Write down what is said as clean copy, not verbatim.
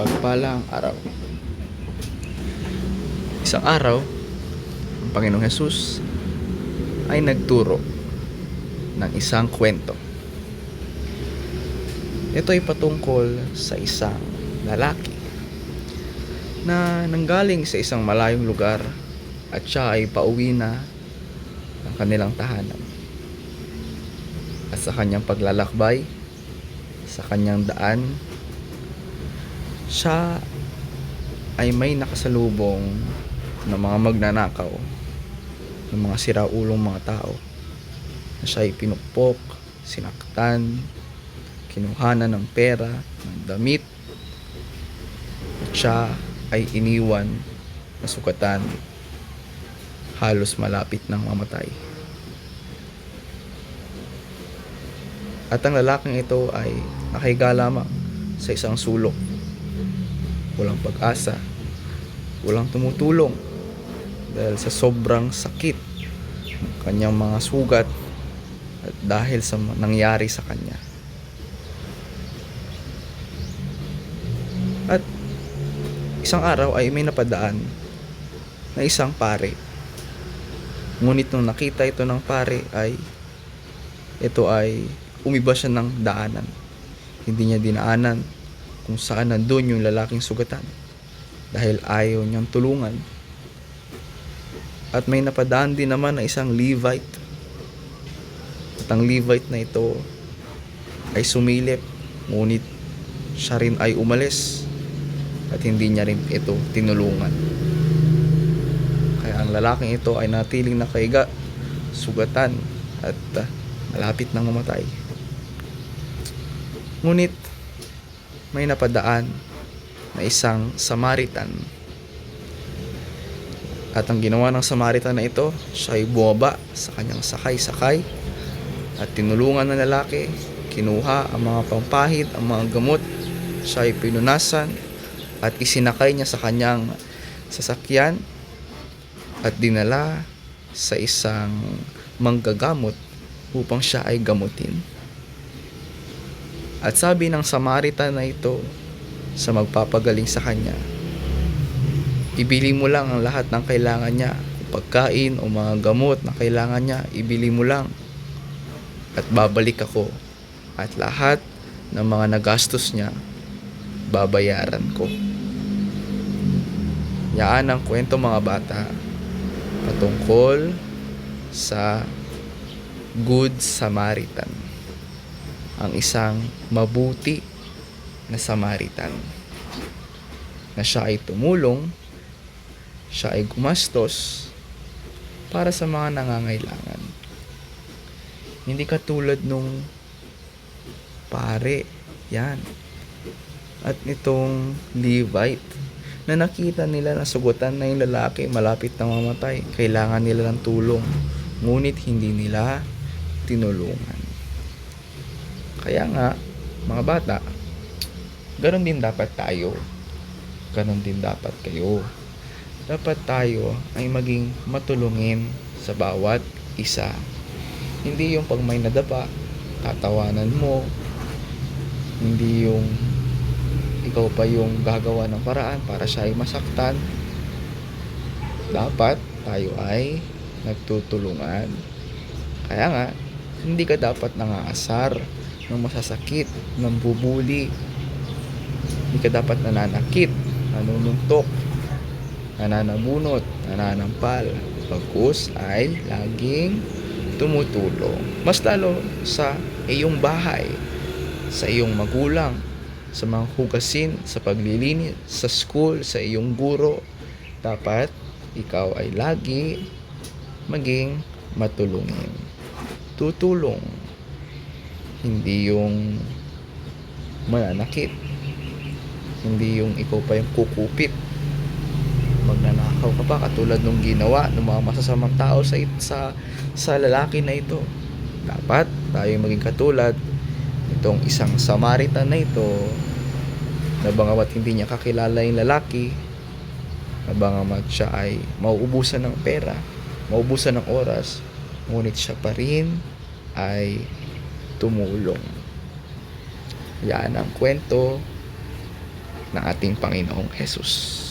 Mapagpalang araw. Isang araw, ang Panginoong Hesus ay nagturo ng isang kwento. Ito ay patungkol sa isang lalaki na nanggaling sa isang malayong lugar at siya ay pauwi na ng kanilang tahanan. At sa kanyang paglalakbay, sa kanyang daan, siya ay may nakasalubong ng mga magnanakaw, ng mga siraulong mga tao na siya ay pinukpok, sinaktan, kinuhanan ng pera, ng damit, at siya ay iniwan na sugatan, halos malapit ng mamatay. At ang lalaking ito ay nakahiga lamang sa isang sulok. Walang pag-asa, walang tumutulong dahil sa sobrang sakit ng kanyang mga sugat at dahil sa nangyari sa kanya. At isang araw ay may napadaan na isang pare. Ngunit nung nakita ito ng pare ito ay umiba siya ng daanan. Hindi niya dinaanan kung saan nandun yung lalaking sugatan dahil ayaw niyang tulungan. At may napadaan din naman na isang Levite. At ang Levite na ito ay sumilip, ngunit siya rin ay umalis at hindi niya rin ito tinulungan. Kaya ang lalaking ito ay natiling nakahiga, sugatan at malapit nang mamatay. Ngunit may napadaan na isang Samaritan. At ang ginawa ng Samaritan na ito, siya ay bumaba sa kanyang sakay at tinulungan ng lalaki, kinuha ang mga pampahid, ang mga gamot, siya ay pinunasan at isinakay niya sa kanyang sasakyan at dinala sa isang manggagamot upang siya ay gamutin. At sabi ng Samaritan na ito sa magpapagaling sa kanya, ibili mo lang ang lahat ng kailangan niya, pagkain o mga gamot na kailangan niya, ibili mo lang at babalik ako at lahat ng mga nagastos niya babayaran ko. Yaan ang kwento mga bata patungkol sa Good Samaritan, ang isang mabuti na Samaritan na siya ay tumulong, siya ay gumastos para sa mga nangangailangan. Hindi katulad nung pare yan at itong Levite na nakita nila na sugatan na yung lalaki, malapit na mamatay, kailangan nila ng tulong, ngunit hindi nila tinulungan. Kaya nga, mga bata, ganon din dapat tayo. Ganon din dapat kayo. Dapat tayo ay maging matulungin sa bawat isa. Hindi yung pag may nadapa, tatawanan mo. Hindi yung ikaw pa yung gagawa ng paraan para siya ay masaktan. Dapat tayo ay nagtutulungan. Kaya nga, hindi ka dapat nangaasar ng masasakit, ng bubuli. Hindi ka dapat nananakit, nanununtok, nananabunot, nananampal. Pagkus ay laging tumutulong. Mas lalo sa iyong bahay, sa iyong magulang, sa mga hugasin, sa paglilinis, sa school, sa iyong guro. Dapat ikaw ay lagi maging matulungin. Tutulong. Hindi yung mananakit. Hindi yung ikaw pa yung kukupit. Magnanakaw ka pa katulad nung ginawa ng mga masasamang tao sa lalaki na ito. Dapat tayo maging katulad itong isang Samaritan na ito na bangamat hindi niya kakilala yung lalaki, na bangamat siya ay mauubusan ng pera, mauubusan ng oras, ngunit siya pa rin ay tumulong. Yan ang kwento ng ating Panginoong Jesus.